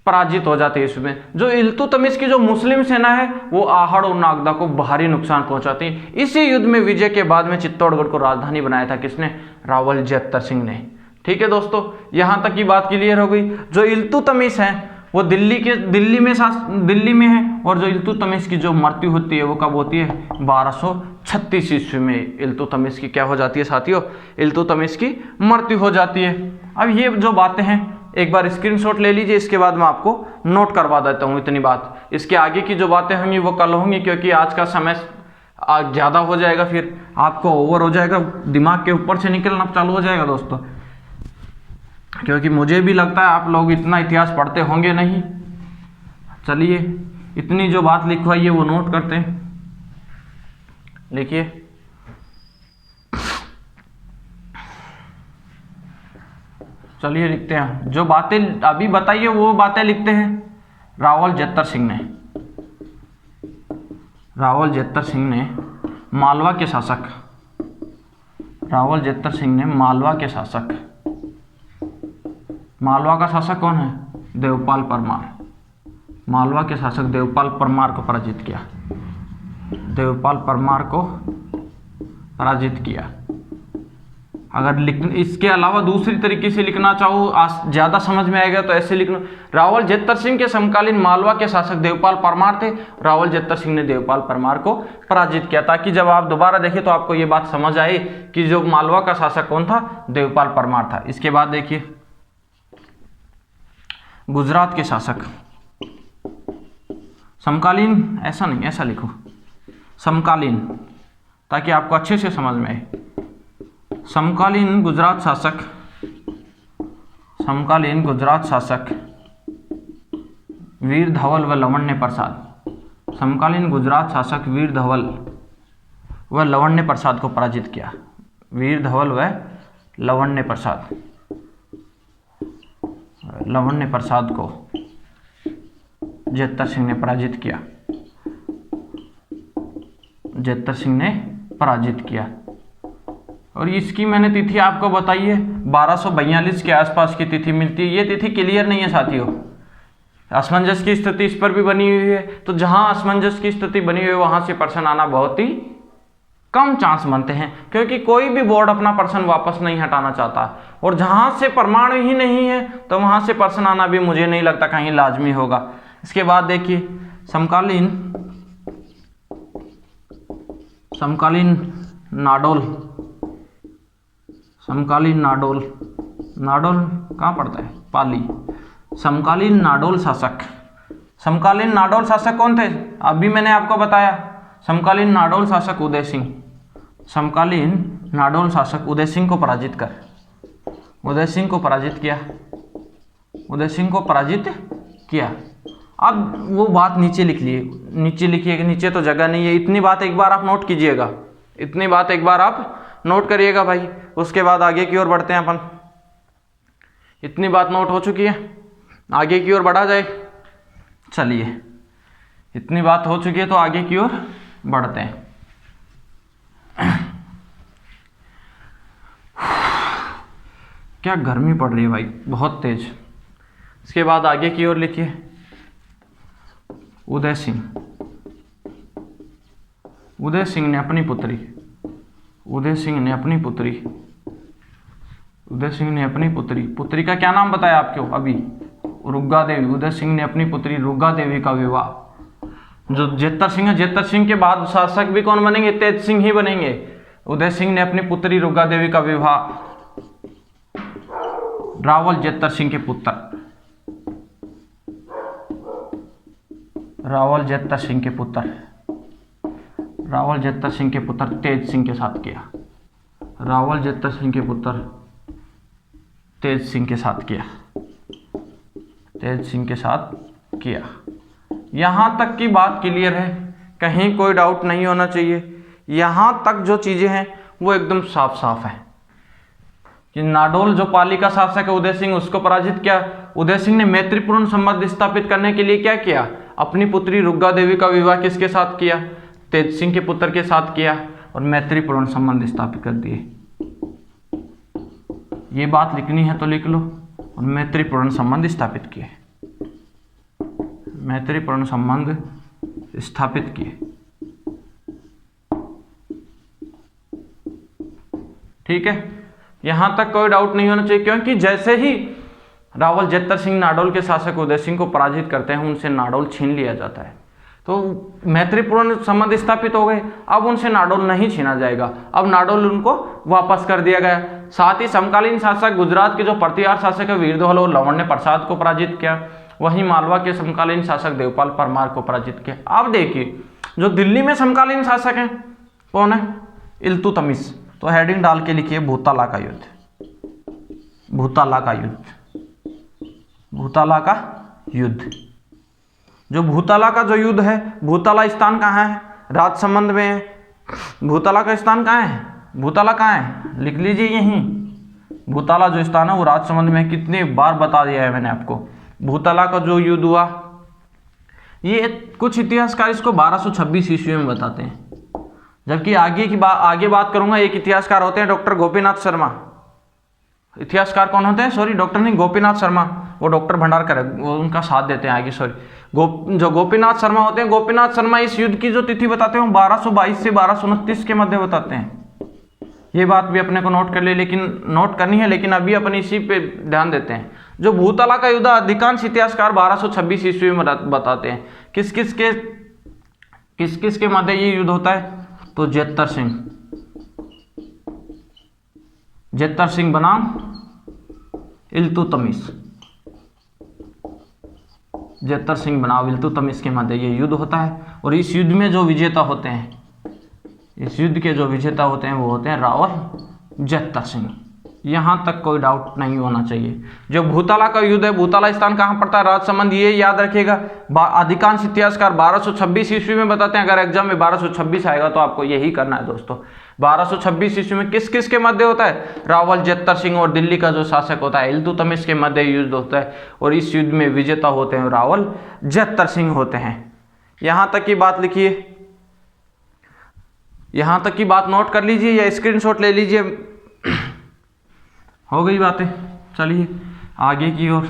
पराजित हो जाती है। इसमें जो इल्तुतमिश की जो मुस्लिम सेना है वो आहड़ और नागदा को भारी नुकसान पहुंचाती है। इसी युद्ध में विजय के बाद में चित्तौड़गढ़ को राजधानी बनाया था किसने? रावल जेतर सिंह ने। ठीक है दोस्तों, यहां तक की बात क्लियर हो गई। जो इल्तुतमिश है वो दिल्ली में है, और जो इल्तुतमिश की जो मृत्यु होती है वो कब होती है? 1236 ईस्वी में इल्तुतमिश की क्या हो जाती है साथियों? इल्तुतमिश की मृत्यु हो जाती है। अब ये जो बातें हैं एक बार स्क्रीनशॉट ले लीजिए, इसके बाद मैं आपको नोट करवा देता हूँ इतनी बात। इसके आगे की जो बातें होंगी वो कल होंगी, क्योंकि आज का समय ज़्यादा हो जाएगा, फिर आपको ओवर हो जाएगा, दिमाग के ऊपर से निकलना चालू हो जाएगा दोस्तों। क्योंकि मुझे भी लगता है आप लोग इतना इतिहास पढ़ते होंगे नहीं। चलिए, इतनी जो बात लिखवाई है वो नोट करते हैं। लिखिए, चलिए लिखते हैं। जो बातें अभी बताइए वो बातें लिखते हैं। रावल जेतर सिंह ने मालवा के शासक, रावल जेतर सिंह ने मालवा के शासक, मालवा का शासक कौन है? देवपाल परमार। मालवा के शासक देवपाल परमार को पराजित किया। देवपाल परमार को पराजित किया। अगर इसके अलावा दूसरी तरीके से लिखना चाहो, ज़्यादा समझ में आएगा तो ऐसे लिखना। रावल जेतर सिंह के समकालीन मालवा के शासक देवपाल परमार थे। रावल जेतर सिंह ने देवपाल परमार को पराजित किया, ताकि जब आप दोबारा देखें तो आपको ये बात समझ आए कि जो मालवा का शासक कौन था? देवपाल परमार था। इसके बाद देखिए, गुजरात के शासक समकालीन, ऐसा नहीं, ऐसा लिखो समकालीन, ताकि आपको अच्छे से समझ में आए। समकालीन गुजरात शासक, समकालीन गुजरात शासक वीर धवल व लावण्य प्रसाद। समकालीन गुजरात शासक वीर धवल व लावण्य प्रसाद को पराजित किया। वीर धवल व लावण्य प्रसाद, लावण्य प्रसाद को जेतर सिंह ने पराजित किया। जेतर सिंह ने पराजित किया। और इसकी मैंने तिथि आपको बताई है, 1242 के आसपास की तिथि मिलती है। ये तिथि क्लियर नहीं है साथियों, असमंजस की स्थिति इस पर भी बनी हुई है, तो जहां असमंजस की स्थिति बनी हुई है वहां से प्रश्न आना बहुत ही कम चांस बनते हैं, क्योंकि कोई भी बोर्ड अपना प्रश्न वापस नहीं हटाना चाहता, और जहां से परमाणु ही नहीं है तो वहां से प्रश्न आना भी मुझे नहीं लगता कहीं लाजमी होगा। इसके बाद देखिए समकालीन नाडोल, समकालीन नाडोल, नाडोल कहाँ पड़ता है, पाली। समकालीन नाडोल शासक, समकालीन नाडोल शासक कौन थे, अभी मैंने आपको बताया, समकालीन नाडोल शासक उदय सिंह, समकालीन नाडोल शासक उदय सिंह को पराजित कर, उदय सिंह को पराजित किया, उदय सिंह को पराजित किया। अब वो बात नीचे लिख लिए, नीचे लिखिए, नीचे तो जगह नहीं है, इतनी बात एक बार आप नोट कीजिएगा, इतनी बात एक बार आप नोट करिएगा भाई। उसके बाद आगे की ओर बढ़ते हैं अपन, इतनी बात नोट हो चुकी है, आगे की ओर बढ़ा जाए। चलिए इतनी बात हो चुकी है तो आगे की ओर बढ़ते हैं। क्या गर्मी पड़ रही है भाई, बहुत तेज। इसके बाद आगे की ओर लिखिए उदय सिंह, उदय सिंह ने अपनी पुत्री, उदय सिंह ने अपनी पुत्री, उदय सिंह ने अपनी पुत्री, पुत्री का क्या नाम बताया आपको अभी, रुग्गा देवी। उदय सिंह ने अपनी पुत्री रुग्गा देवी का विवाह, जो जेतर सिंह है, जेतर सिंह के बाद शासक भी कौन बनेंगे, तेज सिंह ही बनेंगे। उदय सिंह ने अपनी पुत्री रुग्गा देवी का विवाह रावल जेतर सिंह के पुत्र, रावल जेतर सिंह के पुत्र, रावल जेतर सिंह के पुत्र तेज सिंह के साथ किया, रावल जेतर सिंह के पुत्र तेज सिंह के साथ किया, तेज सिंह के साथ किया। यहां तक की बात क्लियर है, कहीं कोई डाउट नहीं होना चाहिए। यहां तक जो चीजें हैं वो एकदम साफ साफ है कि नाडोल जो पाली का शासक है उदय सिंह, उसको पराजित किया। उदय सिंह ने मैत्रीपूर्ण संबंध स्थापित करने के लिए क्या किया, अपनी पुत्री रुग्गा देवी का विवाह किसके साथ किया, तेज सिंह के पुत्र के साथ किया, और मैत्रीपूर्ण संबंध स्थापित कर दिए। ये बात लिखनी है तो लिख लो, और मैत्रीपूर्ण संबंध स्थापित किए, मैत्रीपूर्ण संबंध स्थापित किए। ठीक है, यहां तक कोई डाउट नहीं होना चाहिए, क्योंकि जैसे ही रावल जेतर सिंह नाडोल के शासक उदय सिंह को पराजित करते हैं, उनसे नाडोल छीन लिया जाता है। तो मैत्रीपूर्ण संबंध स्थापित हो गए, अब उनसे नाडोल नहीं छीना जाएगा, अब नाडोल उनको वापस कर दिया गया। साथ ही समकालीन शासक गुजरात के जो प्रतिहार शासक है वीरधवल और लावण्य प्रसाद को पराजित किया, वहीं मालवा के समकालीन शासक देवपाल परमार को पराजित किया। अब देखिए जो दिल्ली में समकालीन शासक हैं कौन है, इल्तुतमिश। तो हेडिंग डाल के लिखिए भूताला का युद्ध, भूताला का युद्ध, भूताला का युद्ध। जो भूताला का जो युद्ध है, भूताला स्थान कहाँ है, राजसमंद में है। भूताला का स्थान कहाँ है, भूताला कहाँ है, लिख लीजिए यहीं। भूताला जो स्थान है वो राजसमंद में है, कितने बार बता दिया है मैंने आपको। भूताला का जो युद्ध हुआ, ये कुछ इतिहासकार इसको 1226 ईस्वी में बताते हैं, जबकि आगे बात करूंगा। एक इतिहासकार होते हैं डॉक्टर गोपीनाथ शर्मा। इतिहासकार कौन होते हैं, सॉरी डॉक्टर नहीं, गोपीनाथ शर्मा, वो डॉक्टर भंडारकर है, वो उनका साथ देते हैं आगे, सॉरी। जो गोपीनाथ शर्मा होते हैं, गोपीनाथ शर्मा इस युद्ध की जो तिथि बताते हैं वो 1222 से 1229 के मध्य बताते हैं। ये बात भी अपने को नोट कर ले, लेकिन नोट करनी है, लेकिन अभी अपन इसी पे ध्यान देते हैं। जो भूताला का युद्ध अधिकांश इतिहासकार 1226 ईस्वी में बताते हैं। किस किस के मध्य ये युद्ध होता है, तो जेतर सिंह बनाम इल्तुतमिश, जेतर सिंह बनाम इल्तुतमिश के मध्य ये युद्ध होता है। और इस युद्ध में जो विजेता होते हैं, इस युद्ध के जो विजेता होते हैं वो होते हैं रावल जेतर सिंह। यहां तक कोई डाउट नहीं होना चाहिए। जो भूताला का युद्ध है, भूताला स्थान कहां पड़ता है, राजसमंद, ये याद रखिएगा। अधिकांश इतिहासकार 1226 ईस्वी में बताते हैं। अगर एग्जाम में 1226 आएगा तो आपको यही करना है दोस्तों। 1226 ईस्वी में किस किस के मध्य होता है, रावल जेतर सिंह और दिल्ली का जो शासक होता है इल्तुतमिश के मध्य युद्ध होता है, और इस युद्ध में विजेता होते हैं रावल जेतर सिंह होते हैं। यहां तक की बात लिखिए, यहां तक की बात नोट कर लीजिए या स्क्रीनशॉट ले लीजिए। हो गई बातें, चलिए आगे की ओर।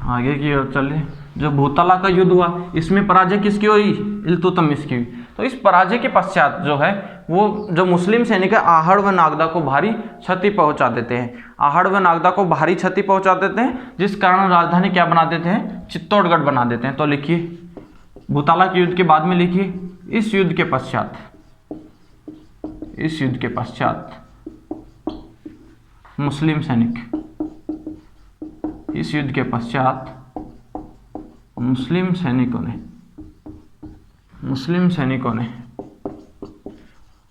आगे की ओर चलिए। जो भूतला का युद्ध हुआ, इसमें पराजय किसकी हुई? इल्तुतमिश की हुई। तो इस पराजय के पश्चात जो है वो जो मुस्लिम सैनिक आहड़ व नागदा को भारी क्षति पहुंचा देते हैं। आहड़ व नागदा को भारी क्षति पहुंचा देते हैं, जिस कारण राजधानी क्या बना देते हैं? चित्तौड़गढ़ बना देते हैं। तो लिखिए, भूतला के युद्ध के बाद में लिखिए, इस युद्ध के पश्चात मुस्लिम सैनिक, इस युद्ध के पश्चात मुस्लिम सैनिकों ने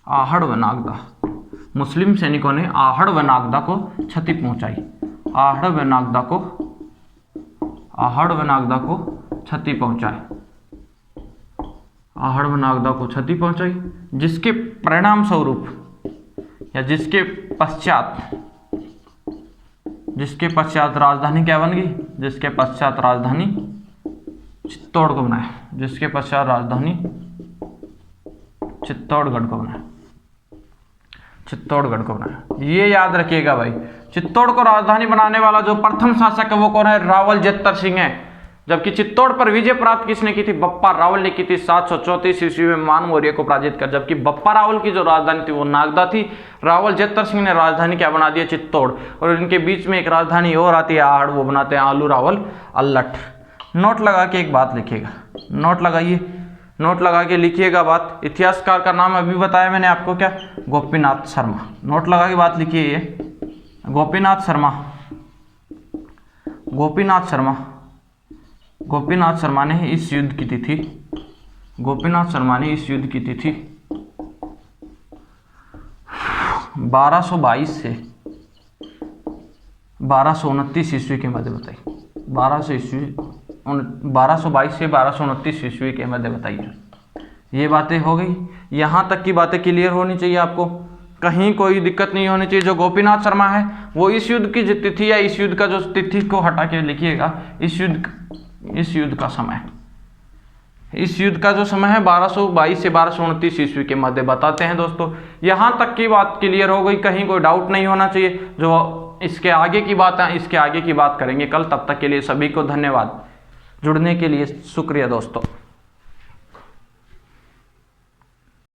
आहड़ व नागदा, मुस्लिम सैनिकों ने आहड़ व नागदा को क्षति पहुंचाई। आहड़ व नागदा को क्षति पहुंचाई, जिसके परिणाम स्वरूप या जिसके पश्चात राजधानी क्या बन गई? जिसके पश्चात राजधानी चित्तौड़ को बनाया, जिसके पश्चात राजधानी चित्तौड़गढ़ को बनाया। ये याद रखिएगा भाई, चित्तौड़ को राजधानी बनाने वाला जो प्रथम शासक है वो कौन है? रावल जेत्तर सिंह है। जबकि चित्तौड़ पर विजय प्राप्त किसने की थी? बप्पा रावल ने की थी 734 ईस्वी में मान मौर्य को पराजित कर। जबकि बप्पा रावल की जो राजधानी थी वो नागदा थी, रावल जेत्तर सिंह ने राजधानी क्या बना दिया? चित्तौड़। और इनके बीच में एक राजधानी और आती है आहड़, वो बनाते हैं आलू रावल अल्लठ। नोट लगा के एक बात लिखिएगा, नोट लगाइए, नोट लगा के लिखिएगा बात। इतिहासकार का नाम अभी बताया मैंने आपको, क्या? गोपीनाथ शर्मा। नोट लगा के बात लिखिए, ये गोपीनाथ शर्मा ने इस युद्ध की तिथि 1222 से 1229 ईस्वी के मध्य बताई। 1222 से 1229 ईस्वी के मध्य बताइए। ये बातें हो गई, यहाँ तक की बातें क्लियर होनी चाहिए आपको, कहीं कोई दिक्कत नहीं होनी चाहिए। जो गोपीनाथ शर्मा है वो इस युद्ध की तिथि या इस युद्ध का जो तिथि को हटा के लिखिएगा, इस युद्ध का समय, इस युद्ध का जो समय है 1222 से 1229 ईस्वी के मध्य बताते हैं दोस्तों। यहाँ तक की बात क्लियर हो गई, कहीं कोई डाउट नहीं होना चाहिए। जो इसके आगे की बात है, इसके आगे की बात करेंगे कल। तब तक के लिए सभी को धन्यवाद, जुड़ने के लिए शुक्रिया दोस्तों।